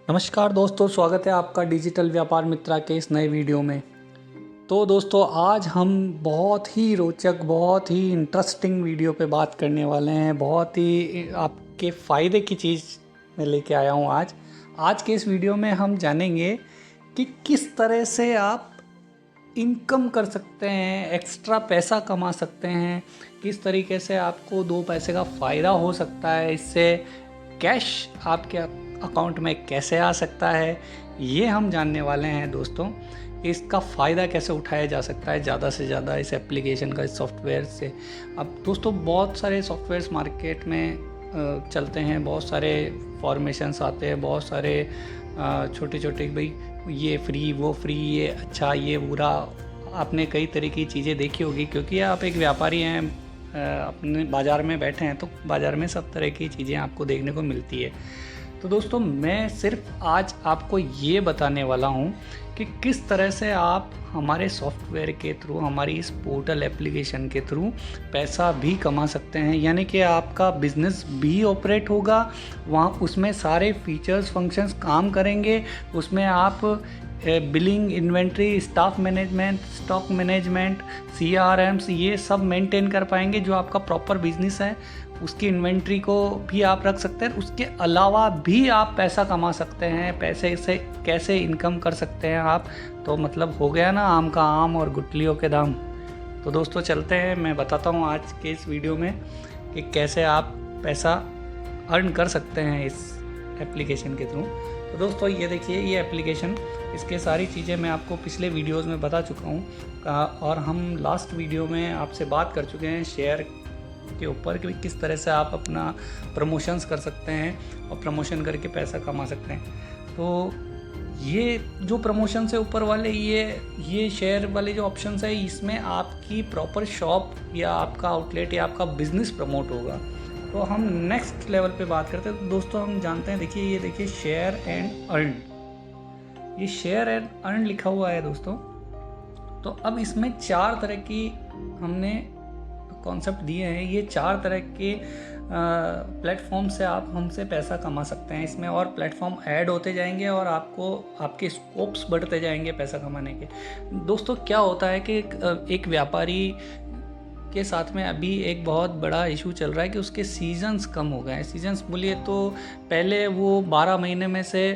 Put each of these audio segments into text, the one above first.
नमस्कार दोस्तों, स्वागत है आपका डिजिटल व्यापार मित्रा के इस नए वीडियो में। तो दोस्तों, आज हम बहुत ही रोचक, बहुत ही इंटरेस्टिंग वीडियो पे बात करने वाले हैं। बहुत ही आपके फ़ायदे की चीज़ मैं लेके आया हूँ आज के इस वीडियो में हम जानेंगे कि किस तरह से आप इनकम कर सकते हैं, एक्स्ट्रा पैसा कमा सकते हैं, किस तरीके से आपको 2 पैसे का फ़ायदा हो सकता है, इससे कैश आपके अकाउंट में कैसे आ सकता है, ये हम जानने वाले हैं दोस्तों। इसका फ़ायदा कैसे उठाया जा सकता है ज़्यादा से ज़्यादा इस एप्लीकेशन का, इस सॉफ्टवेयर से। अब दोस्तों, बहुत सारे सॉफ्टवेयर्स मार्केट में चलते हैं, बहुत सारे फॉर्मेशंस आते हैं, बहुत सारे छोटे छोटे, भाई ये फ्री, वो फ्री, ये अच्छा, ये बुरा। आपने कई तरह की चीज़ें देखी होगी, क्योंकि आप एक व्यापारी हैं, अपने बाज़ार में बैठे हैं, तो बाज़ार में सब तरह की चीज़ें आपको देखने को मिलती है। तो दोस्तों, मैं सिर्फ आज आपको ये बताने वाला हूँ कि किस तरह से आप हमारे सॉफ्टवेयर के थ्रू, हमारी इस पोर्टल एप्लीकेशन के थ्रू पैसा भी कमा सकते हैं। यानी कि आपका बिजनेस भी ऑपरेट होगा, वहाँ उसमें सारे फीचर्स, फंक्शंस काम करेंगे। उसमें आप billing, inventory, staff management, stock management, CRMs, ये सब मेंटेन कर पाएंगे। जो आपका प्रॉपर बिजनेस है उसकी इन्वेंट्री को भी आप रख सकते हैं। उसके अलावा भी आप पैसा कमा सकते हैं। पैसे से कैसे इनकम कर सकते हैं आप, तो मतलब हो गया ना आम का आम और गुठलियों के दाम। तो दोस्तों, चलते हैं, मैं बताता हूँ आज के इस वीडियो में कि कैसे आप पैसा अर्न कर सकते हैं इस एप्लीकेशन के थ्रू। तो दोस्तों, ये देखिए, ये एप्लीकेशन, इसके सारी चीज़ें मैं आपको पिछले वीडियोस में बता चुका हूँ, और हम लास्ट वीडियो में आपसे बात कर चुके हैं शेयर के ऊपर कि किस तरह से आप अपना प्रमोशंस कर सकते हैं और प्रमोशन करके पैसा कमा सकते हैं। तो ये जो प्रमोशन से ऊपर वाले ये शेयर वाले जो ऑप्शंस है, इसमें आपकी प्रॉपर शॉप या आपका आउटलेट या आपका बिजनेस प्रमोट होगा। तो हम नेक्स्ट लेवल पे बात करते हैं। तो दोस्तों, हम जानते हैं, देखिए ये देखिए, शेयर एंड अर्न, ये शेयर एंड अर्न लिखा हुआ है दोस्तों। तो अब इसमें 4 तरह की हमने कॉन्सेप्ट दिए हैं। ये 4 तरह के प्लेटफॉर्म से आप हमसे पैसा कमा सकते हैं। इसमें और प्लेटफॉर्म ऐड होते जाएंगे और आपको आपके स्कोप्स बढ़ते जाएंगे पैसा कमाने के। दोस्तों, क्या होता है कि एक व्यापारी के साथ में अभी एक बहुत बड़ा इशू चल रहा है कि उसके सीजन्स कम हो गए हैं। सीजन्स बोलिए तो पहले वो 12 महीने में से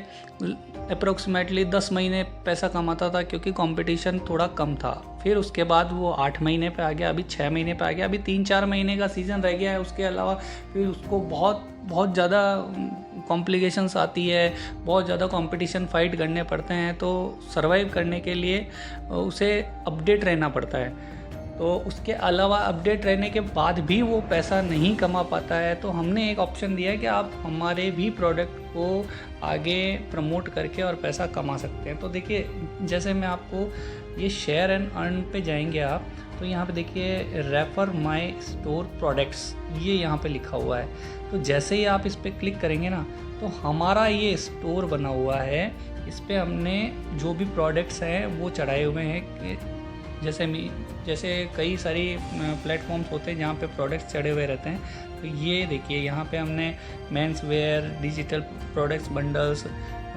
अप्रोक्सीमेटली 10 महीने पैसा कमाता था, क्योंकि कंपटीशन थोड़ा कम था। फिर उसके बाद वो 8 महीने पे आ गया, अभी 6 महीने पे आ गया, अभी 3-4 महीने का सीज़न रह गया है। उसके अलावा फिर उसको बहुत ज़्यादा कॉम्प्लिकेशंस आती है, बहुत ज़्यादा कंपटीशन फाइट करने पड़ते हैं। तो सर्वाइव करने के लिए उसे अपडेट रहना पड़ता है। तो उसके अलावा अपडेट रहने के बाद भी वो पैसा नहीं कमा पाता है। तो हमने एक ऑप्शन दिया है कि आप हमारे भी प्रोडक्ट को आगे प्रमोट करके और पैसा कमा सकते हैं। तो देखिए, जैसे मैं आपको ये शेयर एंड अर्न पे जाएंगे आप, तो यहाँ पे देखिए, रेफर माय स्टोर प्रोडक्ट्स, ये यहाँ पे लिखा हुआ है। तो जैसे ही आप इस पर क्लिक करेंगे ना, तो हमारा ये स्टोर बना हुआ है। इस पर हमने जो भी प्रोडक्ट्स हैं वो चढ़ाए हुए हैं। जैसे कई सारी प्लेटफॉर्म्स होते हैं जहाँ पे प्रोडक्ट्स चढ़े हुए रहते हैं। तो ये देखिए, यहाँ पे हमने men's wear, digital products bundles,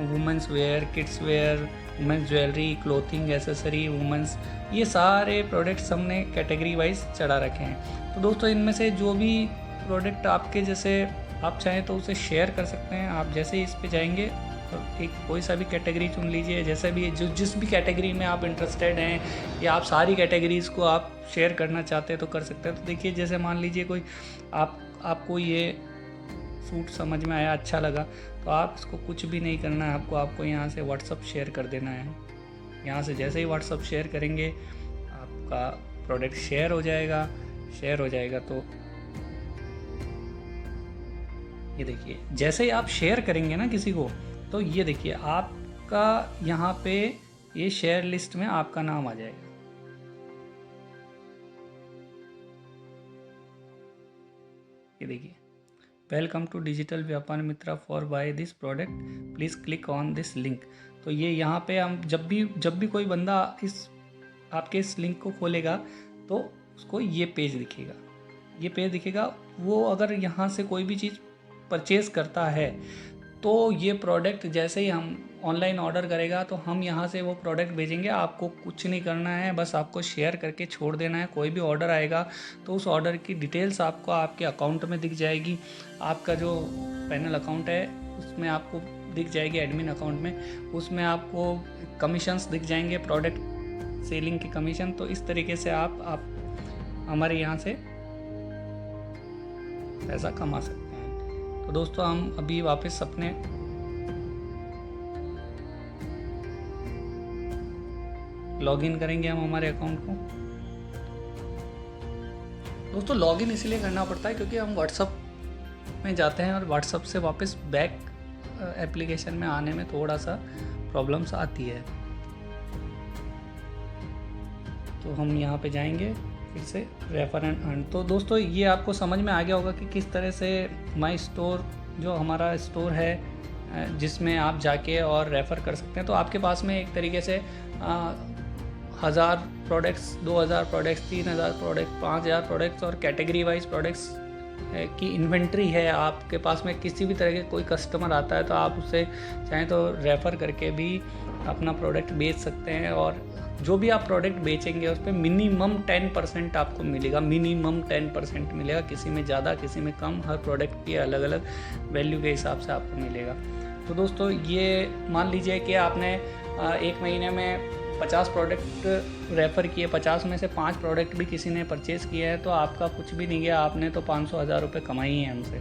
women's wear, kids where, women's jewellery, clothing, accessory, women's, ये सारे प्रोडक्ट्स हमने कैटेगरी वाइज चढ़ा रखे हैं। तो दोस्तों, इनमें से जो भी प्रोडक्ट आपके जैसे आप चाहें तो उसे शेयर कर सकते हैं। आप जैसे इस पे जाएंगे, एक कोई सा भी कैटेगरी चुन लीजिए, जैसे भी जिस भी कैटेगरी में आप इंटरेस्टेड हैं, या आप सारी कैटेगरीज़ को आप शेयर करना चाहते हैं तो कर सकते हैं। तो देखिए, जैसे मान लीजिए कोई आपको ये सूट समझ में आया, अच्छा लगा, तो आप इसको कुछ भी नहीं करना है, आपको यहाँ से व्हाट्सअप शेयर कर देना है। यहाँ से जैसे ही व्हाट्सअप शेयर करेंगे, आपका प्रोडक्ट शेयर हो जाएगा। तो ये देखिए, जैसे ही आप शेयर करेंगे ना किसी को, तो ये देखिए, आपका यहाँ पे ये शेयर लिस्ट में आपका नाम आ जाएगा। ये देखिए, welcome to digital Vyapar Mitra for buy this product, please click on this link. तो ये यहाँ पे हम जब भी कोई बंदा आपके इस लिंक को खोलेगा, तो उसको ये पेज दिखेगा। वो अगर यहाँ से कोई भी चीज़ परचेज़ करता है, तो ये प्रोडक्ट जैसे ही हम ऑनलाइन ऑर्डर करेगा तो हम यहाँ से वो प्रोडक्ट भेजेंगे। आपको कुछ नहीं करना है, बस आपको शेयर करके छोड़ देना है। कोई भी ऑर्डर आएगा तो उस ऑर्डर की डिटेल्स आपको आपके अकाउंट में दिख जाएगी। आपका जो पैनल अकाउंट है उसमें आपको दिख जाएगी, एडमिन अकाउंट में, उसमें आपको कमीशंस दिख जाएंगे, प्रोडक्ट सेलिंग के कमीशन। तो इस तरीके से आप हमारे यहाँ से पैसा कमा सकते हैं। तो दोस्तों हम अभी वापस अपने लॉगिन करेंगे हम हमारे अकाउंट को। दोस्तों लॉगिन इसलिए करना पड़ता है क्योंकि हम व्हाट्सअप में जाते हैं और व्हाट्सअप से वापस बैक एप्लीकेशन में आने में थोड़ा सा प्रॉब्लम्स आती है। तो हम यहाँ पे जाएंगे फिर से रेफर एंड अर्न। तो दोस्तों ये आपको समझ में आ गया होगा कि किस तरह से माई स्टोर जो हमारा स्टोर है जिसमें आप जाके और रेफ़र कर सकते हैं। तो आपके पास में एक तरीके से 1000 प्रोडक्ट्स, 2000 प्रोडक्ट्स, 3000 प्रोडक्ट्स, 5000 प्रोडक्ट्स और कैटेगरी वाइज प्रोडक्ट्स की इन्वेंट्री है आपके पास में। किसी भी तरह के कोई कस्टमर आता है तो आप उसे चाहें तो रेफ़र करके भी अपना प्रोडक्ट बेच सकते हैं। और जो भी आप प्रोडक्ट बेचेंगे उस पर मिनिमम 10% आपको मिलेगा, मिनिमम 10% मिलेगा। किसी में ज़्यादा, किसी में कम, हर प्रोडक्ट की अलग अलग वैल्यू के हिसाब से आपको मिलेगा। तो दोस्तों ये मान लीजिए कि आपने एक महीने में 50 प्रोडक्ट रेफ़र किए, 50 में से 5 प्रोडक्ट भी किसी ने परचेज़ किया है तो आपका कुछ भी नहीं गया, आपने तो 500-1000 रुपये कमाई हैं हमसे।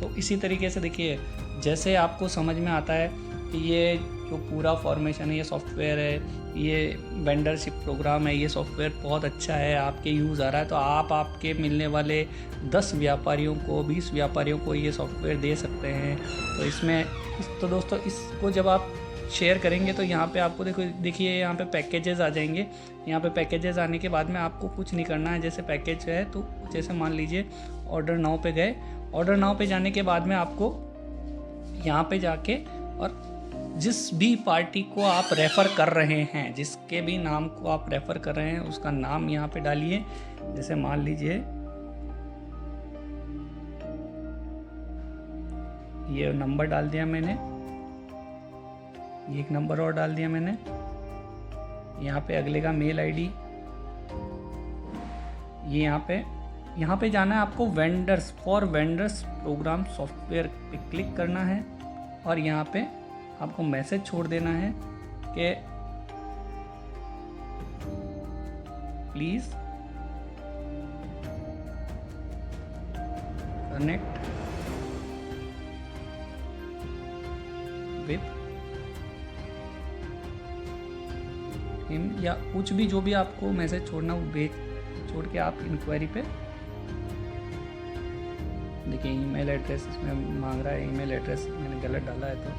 तो इसी तरीके से देखिए, जैसे आपको समझ में आता है कि ये जो पूरा फॉर्मेशन है, ये सॉफ्टवेयर है, ये वेंडरशिप प्रोग्राम है, ये सॉफ्टवेयर बहुत अच्छा है, आपके यूज़ आ रहा है, तो आप आपके मिलने वाले 10 व्यापारियों को, 20 व्यापारियों को ये सॉफ्टवेयर दे सकते हैं। तो दोस्तों इसको जब आप शेयर करेंगे तो यहाँ पे आपको देखिए यहाँ पे पैकेजेस आ जाएंगे। यहाँ पे पैकेजेस आने के बाद में आपको कुछ नहीं करना है। जैसे पैकेज है तो जैसे मान लीजिए ऑर्डर नाउ पे गए, ऑर्डर नाउ पे जाने के बाद में आपको यहाँ पे जाके और जिस भी पार्टी को आप रेफ़र कर रहे हैं, जिसके भी नाम को आप रेफ़र कर रहे हैं उसका नाम यहाँ पे डालिए। जैसे मान लीजिए ये नंबर डाल दिया मैंने, ये एक नंबर और डाल दिया मैंने। यहाँ पे अगले का मेल आईडी, ये यहाँ पे जाना है आपको vendors for vendors program software पे क्लिक करना है और यहाँ पे आपको मैसेज छोड़ देना है कि प्लीज़ कनेक्ट विथ हिम, या कुछ भी जो भी आपको मैसेज छोड़ना वो छोड़ के आप इंक्वायरी पे देखिए ईमेल एड्रेस इसमें मांग रहा है। ईमेल एड्रेस मैंने गलत डाला है तो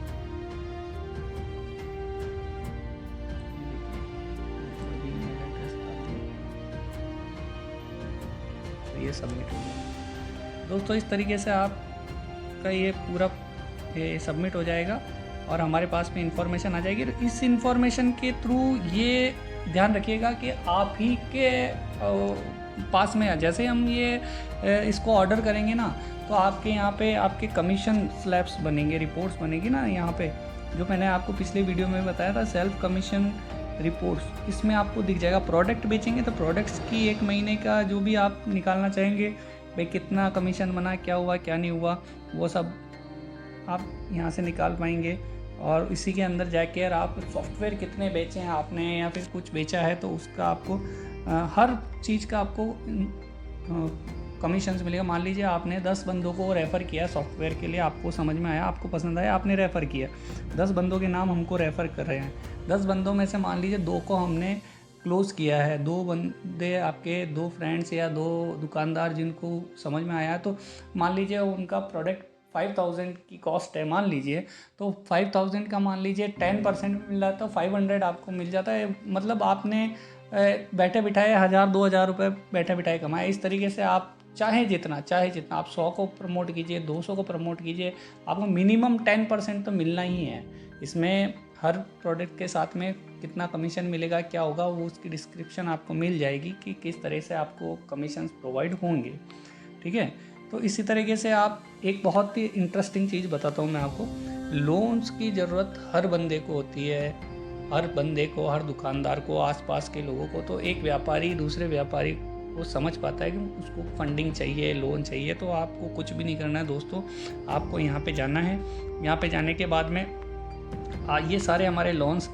ये सबमिट हो गया। दोस्तों इस तरीके से आपका ये पूरा सबमिट हो जाएगा और हमारे पास में इंफॉर्मेशन आ जाएगी। इस इंफॉर्मेशन के थ्रू ये ध्यान रखिएगा कि आप ही के पास में जैसे हम ये इसको ऑर्डर करेंगे ना तो आपके यहाँ पे आपके कमीशन स्लैब्स बनेंगे, रिपोर्ट्स बनेगी ना। यहाँ पे जो मैंने आपको पिछले वीडियो में बताया था सेल्फ कमीशन रिपोर्ट्स, इसमें आपको दिख जाएगा। प्रोडक्ट बेचेंगे तो प्रोडक्ट्स की एक महीने का जो भी आप निकालना चाहेंगे, भाई कितना कमीशन बना, क्या हुआ क्या नहीं हुआ, वो सब आप यहाँ से निकाल पाएंगे। और इसी के अंदर जाके यार आप सॉफ्टवेयर कितने बेचे हैं आपने या फिर कुछ बेचा है तो उसका आपको हर चीज़ का आपको कमीशंस मिलेगा। मान लीजिए आपने 10 बंदों को रेफ़र किया सॉफ्टवेयर के लिए, आपको समझ में आया, आपको पसंद आया, आपने रेफ़र किया, 10 बंदों के नाम हमको रेफ़र कर रहे हैं। 10 बंदों में से मान लीजिए 2 को हमने क्लोज़ किया है, 2 बंदे आपके 2 फ्रेंड्स या 2 दुकानदार जिनको समझ में आया, तो मान लीजिए उनका प्रोडक्ट 5000 की कॉस्ट है मान लीजिए, तो 5000 का मान लीजिए 10% मिल रहा है तो 500 आपको मिल जाता है। मतलब आपने बैठे बिठाए 1000-2000 रुपये बैठे बिठाए कमाए। इस तरीके से आप चाहे जितना आप 100 को प्रमोट कीजिए, 200 को प्रमोट कीजिए, आपको मिनिमम 10% तो मिलना ही है। इसमें हर प्रोडक्ट के साथ में कितना कमीशन मिलेगा, क्या होगा, वो उसकी डिस्क्रिप्शन आपको मिल जाएगी कि किस तरह से आपको कमीशन प्रोवाइड होंगे। ठीक है, तो इसी तरीके से आप एक बहुत ही इंटरेस्टिंग चीज़ बताता हूँ मैं आपको। लोन्स की ज़रूरत हर बंदे को होती है, हर बंदे को, हर दुकानदार को, आसपास के लोगों को। तो एक व्यापारी दूसरे व्यापारी को समझ पाता है कि उसको फंडिंग चाहिए, लोन चाहिए। तो आपको कुछ भी नहीं करना है दोस्तों, आपको यहाँ पे जाना है। यहाँ पे जाने के बाद में ये सारे हमारे लोन्स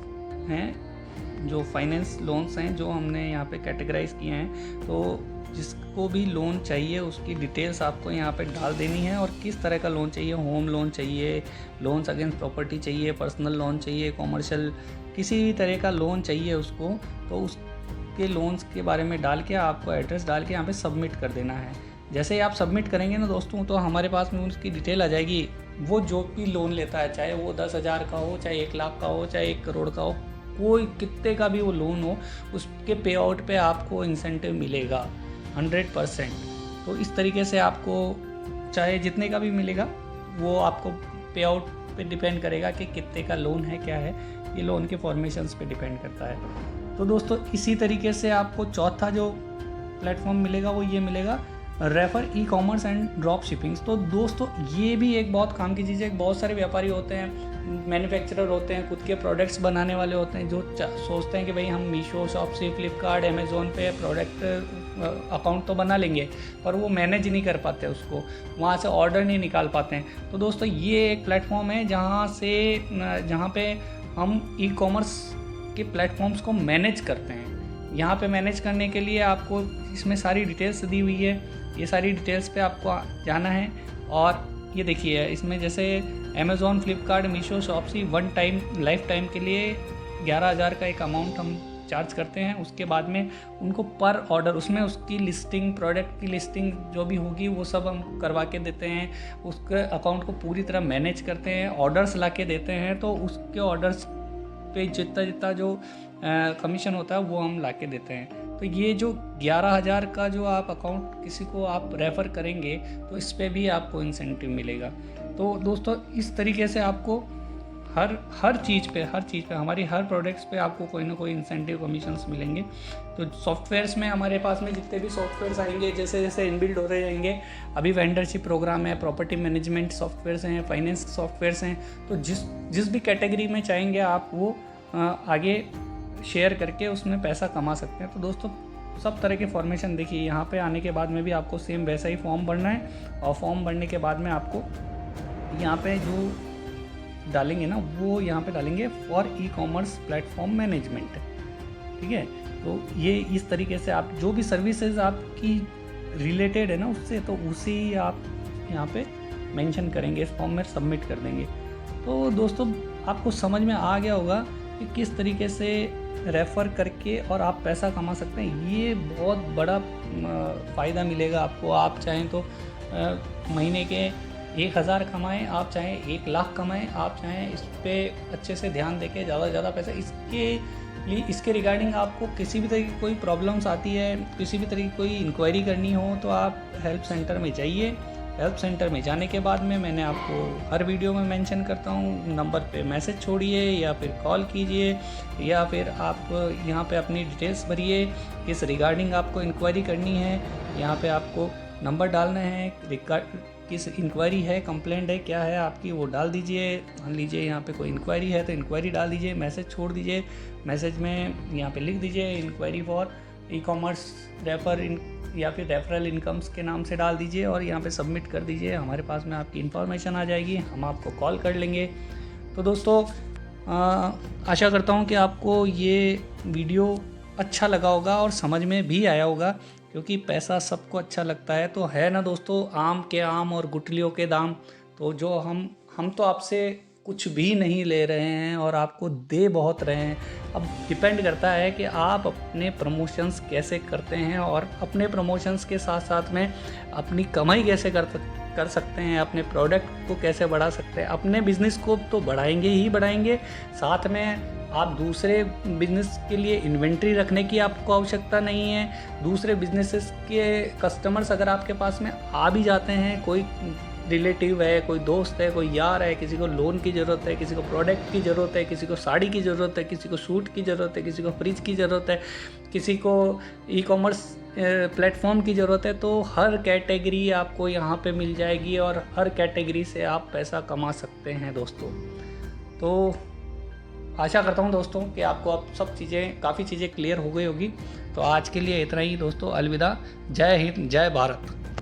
हैं, जो फाइनेंस लोन्स हैं जो हमने यहाँ पे कैटेगराइज किए हैं। तो जिसको भी लोन चाहिए उसकी डिटेल्स आपको यहाँ पे डाल देनी है, और किस तरह का लोन चाहिए, होम लोन चाहिए, लोन्स अगेंस्ट प्रॉपर्टी चाहिए, पर्सनल लोन चाहिए, कॉमर्शियल, किसी भी तरह का लोन चाहिए उसको, तो उसके लोन्स के बारे में डाल के आपको एड्रेस डाल के यहाँ पे सबमिट कर देना है। जैसे ही आप सबमिट करेंगे ना दोस्तों, तो हमारे पास में उसकी डिटेल आ जाएगी। वो जो भी लोन लेता है, चाहे वो 10,000 का हो, चाहे 1 लाख का हो, चाहे 1 करोड़ का हो, कोई कितने का भी वो लोन हो, उसके पे आउट पे आपको इंसेंटिव मिलेगा 100%। तो इस तरीके से आपको चाहे जितने का भी मिलेगा, वो आपको पे आउट पे डिपेंड करेगा कि कितने का लोन है, क्या है, ये लोन के फॉर्मेशंस पे डिपेंड करता है। तो दोस्तों इसी तरीके से आपको चौथा जो प्लेटफॉर्म मिलेगा वो ये मिलेगा, refer e commerce and drop shippings. तो दोस्तों ये भी एक बहुत काम की चीज़ है। बहुत सारे व्यापारी होते हैं, मैन्युफैक्चरर होते हैं, खुद के प्रोडक्ट्स बनाने वाले होते हैं, जो सोचते हैं कि भाई हम मीशो, शॉपसी, फ्लिपकार्ट, अमेज़ोन पे प्रोडक्ट अकाउंट तो बना लेंगे, पर वो मैनेज नहीं कर पाते, उसको वहाँ से ऑर्डर नहीं निकाल पाते हैं। तो दोस्तों ये एक प्लेटफॉर्म है जहाँ पे हम ई कॉमर्स के प्लेटफॉर्म्स को मैनेज करते हैं। यहाँ पे मैनेज करने के लिए आपको इसमें सारी डिटेल्स दी हुई है, ये सारी डिटेल्स पे आपको जाना है। और ये देखिए इसमें जैसे Amazon, Flipkart, Meesho, Shopsy life time के लिए 11,000 का एक अमाउंट हम चार्ज करते हैं। उसके बाद में उनको पर ऑर्डर, उसमें उसकी लिस्टिंग, प्रोडक्ट की लिस्टिंग जो भी होगी वो सब हम करवा के देते हैं। उसके अकाउंट को पूरी तरह मैनेज करते हैं, ऑर्डर्स ला के देते हैं। तो उसके ऑर्डर्स पे जितना जो कमीशन होता है वो हम ला के देते हैं। तो ये जो 11,000 का जो आप अकाउंट किसी को आप रेफ़र करेंगे तो इस पे भी आपको इंसेंटिव मिलेगा। तो दोस्तों इस तरीके से आपको हर चीज़ पे हमारी हर प्रोडक्ट्स पे आपको कोई ना कोई इंसेंटिव कमीशंस मिलेंगे। तो सॉफ्टवेयर्स में हमारे पास में जितने भी सॉफ्टवेयर्स आएंगे, जैसे जैसे इनबिल्ड हो रहे जाएंगे, अभी वेंडरशिप प्रोग्राम है, प्रॉपर्टी मैनेजमेंट सॉफ्टवेयर्स हैं, फाइनेंस सॉफ्टवेयर्स हैं, तो जिस भी कैटेगरी में चाहेंगे आप वो आगे शेयर करके उसमें पैसा कमा सकते हैं। तो दोस्तों सब तरह के फॉर्मेशन देखिए, यहाँ पे आने के बाद में भी आपको सेम वैसा ही फॉर्म भरना है, और फॉर्म भरने के बाद में आपको यहाँ पे जो डालेंगे ना, वो यहाँ पे डालेंगे for e commerce platform management, ठीक है। तो ये इस तरीके से आप जो भी सर्विसेज आपकी रिलेटेड है ना उससे, तो उसी आप यहाँ पे मेंशन करेंगे, इस फॉर्म में सबमिट कर देंगे। तो दोस्तों आपको समझ में आ गया होगा कि किस तरीके से रेफ़र करके और आप पैसा कमा सकते हैं। ये बहुत बड़ा फ़ायदा मिलेगा आपको। आप चाहें तो महीने के 1,000 कमाएं, आप चाहें 1 लाख कमाएं, आप चाहें इस पे अच्छे से ध्यान देके ज़्यादा से ज़्यादा पैसा इसके रिगार्डिंग आपको किसी भी तरह की कोई प्रॉब्लम्स आती है, किसी भी तरह की कोई इंक्वायरी करनी हो, तो आप हेल्प सेंटर में जाइए। हेल्प सेंटर में जाने के बाद में मैंने आपको हर वीडियो में मेंशन करता हूँ, नंबर पे मैसेज छोड़िए या फिर कॉल कीजिए, या फिर आप यहाँ पे अपनी डिटेल्स भरिए, किस रिगार्डिंग आपको इंक्वायरी करनी है। यहाँ पे आपको नंबर डालना है, किस इंक्वायरी है, कंप्लेंट है, क्या है आपकी, वो डाल दीजिए। मान लीजिए यहाँ पे कोई इंक्वायरी है तो इंक्वायरी डाल दीजिए, मैसेज छोड़ दीजिए। मैसेज में यहाँ पे लिख दीजिए इंक्वायरी फॉर ई कॉमर्स या फिर रेफरल इनकम्स के नाम से डाल दीजिए, और यहाँ पे सबमिट कर दीजिए। हमारे पास में आपकी इन्फॉर्मेशन आ जाएगी, हम आपको कॉल कर लेंगे। तो दोस्तों आशा करता हूँ कि आपको ये वीडियो अच्छा लगा होगा और समझ में भी आया होगा, क्योंकि पैसा सबको अच्छा लगता है। तो है ना दोस्तों, आम के आम और गुठलियों के दाम। तो जो हम तो आपसे कुछ भी नहीं ले रहे हैं और आपको दे बहुत रहे हैं। अब डिपेंड करता है कि आप अपने प्रमोशंस कैसे करते हैं, और अपने प्रमोशंस के साथ साथ में अपनी कमाई कैसे कर सकते हैं, अपने प्रोडक्ट को कैसे बढ़ा सकते हैं। अपने बिज़नेस को तो बढ़ाएंगे ही बढ़ाएंगे, साथ में आप दूसरे बिज़नेस के लिए इन्वेंट्री रखने की आपको आवश्यकता नहीं है। दूसरे बिजनेसेस के कस्टमर्स अगर आपके पास में आ भी जाते हैं, कोई रिलेटिव है, कोई दोस्त है, कोई यार है, किसी को लोन की ज़रूरत है, किसी को प्रोडक्ट की ज़रूरत है, किसी को साड़ी की ज़रूरत है, किसी को सूट की ज़रूरत है, किसी को फ्रिज की ज़रूरत है, किसी को ई कॉमर्स प्लेटफॉर्म की ज़रूरत है, तो हर कैटेगरी आपको यहाँ पे मिल जाएगी और हर कैटेगरी से आप पैसा कमा सकते हैं दोस्तों। तो आशा करता हूँ दोस्तों कि आपको अब सब चीज़ें, काफ़ी चीज़ें क्लियर हो गई होगी। तो आज के लिए इतना ही दोस्तों, अलविदा, जय हिंद, जय भारत।